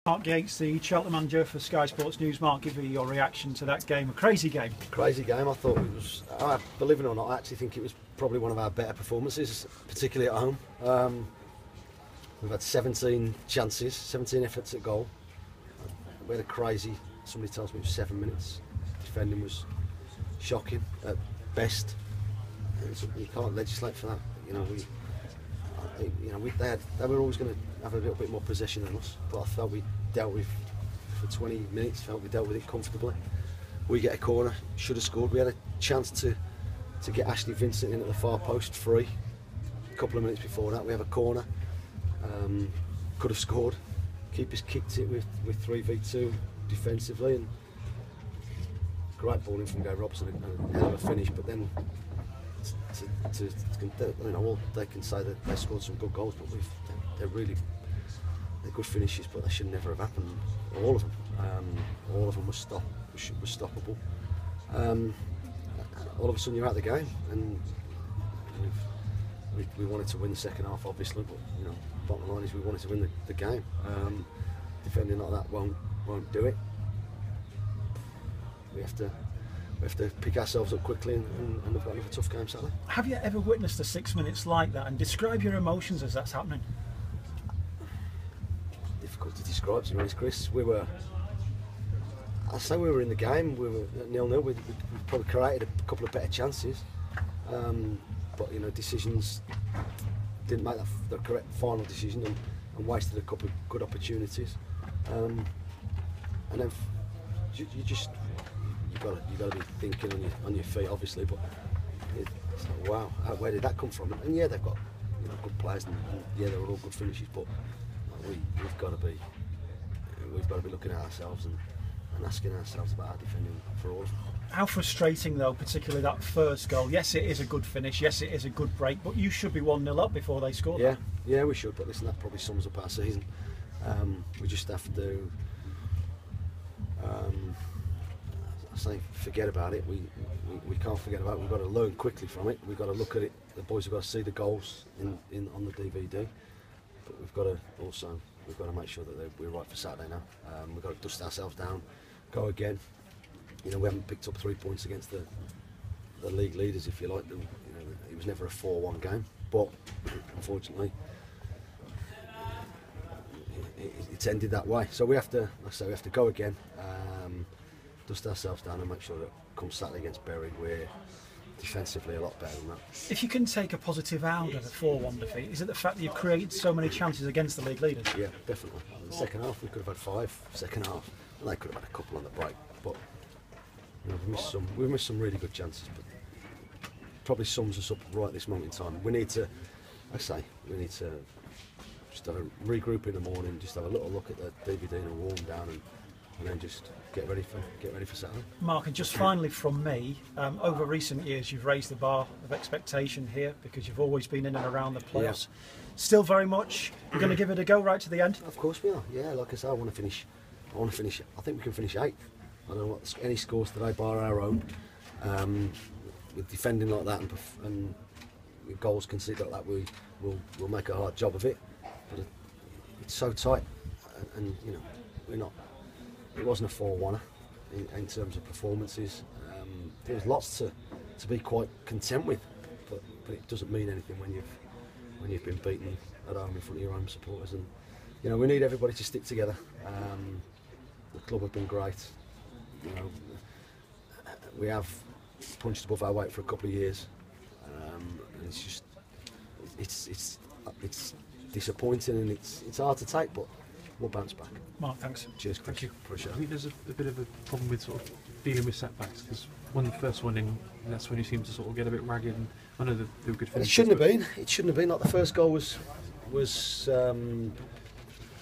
Mark Yates, the Cheltenham manager for Sky Sports News. Mark, give me your reaction to that game. A crazy game. Crazy game. I thought it was, believe it or not, I actually think it was probably one of our better performances, particularly at home. We've had 17 chances, 17 efforts at goal. We had a crazy, somebody tells me it was 7 minutes. Defending was shocking at best. You can't legislate for that. They were always going to have a little bit more possession than us, but I felt we dealt with, for 20 minutes, felt we dealt with it comfortably. We get a corner, should have scored. We had a chance to get Ashley Vincent in at the far post free. A couple of minutes before that, we have a corner. Could have scored. Keepers kicked it with 3v2 defensively, and great ball in from Gary Robson and a hell of a finish. But then, all they can say that they scored some good goals, but they're good finishes, but they should never have happened. All of them were stoppable. All of a sudden you're out of the game, and we wanted to win the second half, obviously, but bottom line is we wanted to win the game. Defending like that won't do it. We have to pick ourselves up quickly, and we've got another tough game Saturday. Have you ever witnessed a 6 minutes like that, and describe your emotions as that's happening? Difficult to describe, to be honest, Chris. I say we were in the game. We were at 0-0. We probably created a couple of better chances, but decisions didn't make the correct final decision, and wasted a couple of good opportunities. And then you've got to be thinking on your feet, obviously. But it's like, wow, where did that come from? And yeah, they've got good players, and yeah, they were all good finishes. But we've got to be looking at ourselves and asking ourselves about our defending for all of them. How frustrating, though, particularly that first goal. Yes, it is a good finish. Yes, it is a good break. But you should be 1-0 up before they score. Yeah, we should. But listen, that probably sums up our season. We just have to. I say forget about it. We can't forget about it. We've got to learn quickly from it. We've got to look at it. The boys have got to see the goals on the DVD. But we've got to make sure that we're right for Saturday now. We've got to dust ourselves down, go again. We haven't picked up 3 points against the league leaders, if you like. It was never a 4-1 game, but unfortunately, it's ended that way. So we have to, go again, dust ourselves down, and make sure that come Saturday against Berwick, we're defensively a lot better than that. If you can take a positive out of the 4-1 defeat, is it the fact that you've created so many chances against the league leaders? Yeah, definitely. In the second half, we could have had 5. Second half, and they could have had a couple on the break, but we've missed some really good chances. But probably sums us up right this moment in time. We need to just have a regroup in the morning, just have a little look at the DVD and a warm down, and then just get ready for Saturday. Mark, and just finally from me, over recent years you've raised the bar of expectation here because you've always been in and around the playoffs. Yeah. Still very much you're going to give it a go right to the end? Of course we are. Yeah, like I said, I want to finish. I think we can finish 8th. I don't know what any scores today, bar our own. With defending like that and with goals conceded like that, we'll make a hard job of it. But it's so tight, and we're not. It wasn't a 4-1 in terms of performances. There was lots to be quite content with, but it doesn't mean anything when you've been beaten at home in front of your own supporters. And we need everybody to stick together. The club have been great. We have punched above our weight for a couple of years, and it's just it's disappointing, and it's hard to take, but we'll bounce back. Mark, thanks. Cheers, Chris. Thank you. Appreciate it. I think there's a bit of a problem with sort of dealing with setbacks, because when the first one in, that's when you seem to sort of get a bit ragged. And I know they were good finishes. It shouldn't have been. It shouldn't have been. Like the first goal was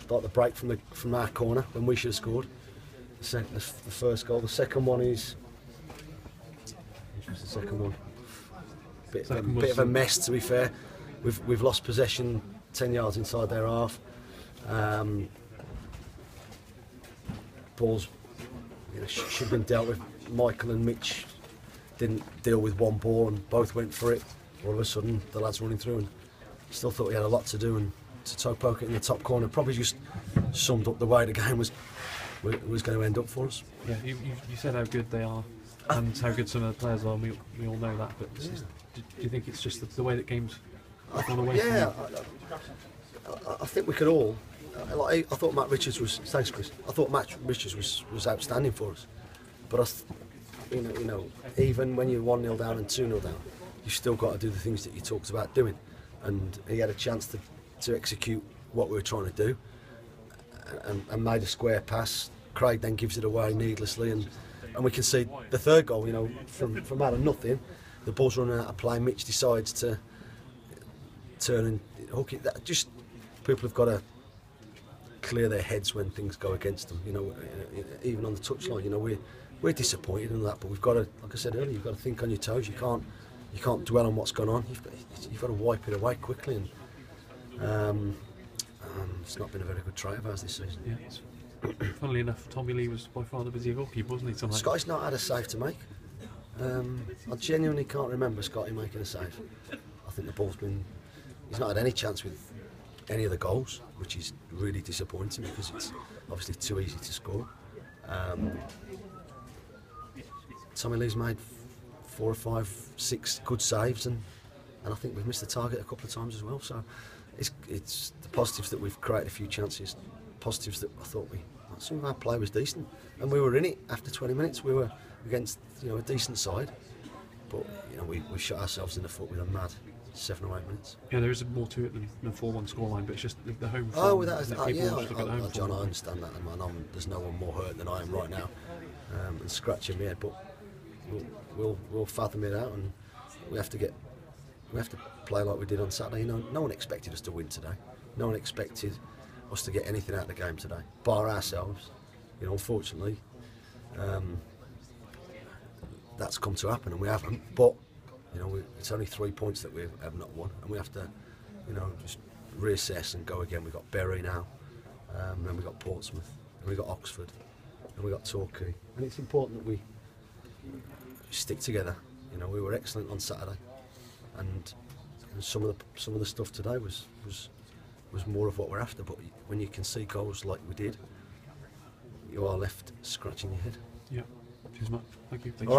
like the break from our corner when we should have scored. The first goal. The second one is. Which was the second one? Bit of a mess, to be fair. We've lost possession 10 yards inside their half. Balls should have been dealt with. Michael and Mitch didn't deal with one ball, and both went for it. All of a sudden, the lads running through, and still thought he had a lot to do, and to toe poke it in the top corner. Probably just summed up the way the game was going to end up for us. Yeah, you said how good they are and how good some of the players are. And we all know that, but do you think it's just the way that games have gone away? Yeah, I think we could all. I thought Matt Richards was. Thanks, Chris. I thought Matt Richards was outstanding for us, but you know, even when you're 1-0 down and 2-0 down, you've still got to do the things that you talked about doing, and he had a chance to execute what we were trying to do, and made a square pass. Craig then gives it away needlessly, and we can see the third goal. You know, from out of nothing, the ball's running out of play. Mitch decides to turn and hook it. That just, people have got to clear their heads when things go against them. You know, even on the touchline, you know, we're disappointed in that, but we've got to, like I said earlier, you've got to think on your toes. You can't dwell on what's gone on. You've got to wipe it away quickly, and it's not been a very good trait of ours this season. Yeah. Funnily enough, Tommy Lee was by far the busier goalkeeper, wasn't he? Tonight? Scotty's not had a save to make. I genuinely can't remember Scotty making a save. I think the ball's been. He's not had any chance with any of the goals, which is really disappointing because it's obviously too easy to score. Tommy Lee's made 4 or 5, 6 good saves, and I think we've missed the target a couple of times as well. So it's the positives that we've created a few chances, positives that I thought some of our play was decent, and we were in it after 20 minutes. We were against, you know, a decent side, but you know, we shot ourselves in the foot with a mad 7 or 8 minutes. Yeah, there is more to it than the 4-1 scoreline, but it's just the home form. Oh, without yeah, John, I understand that, and there's no one more hurt than I am right now, and scratching my head. But we'll fathom it out, and we have to play like we did on Saturday. You know, no one expected us to win today. No one expected us to get anything out of the game today, bar ourselves. You know, unfortunately, that's come to happen, and we haven't. But you know, it's only 3 points that we have not won, and we have to, you know, just reassess and go again. We've got Bury now, then we've got Portsmouth, and we've got Oxford, and we've got Torquay. And it's important that we stick together. You know, we were excellent on Saturday, and some of the stuff today was more of what we're after. But when you can see goals like we did, you are left scratching your head. Yeah. Cheers, Mark. Thank you. All right.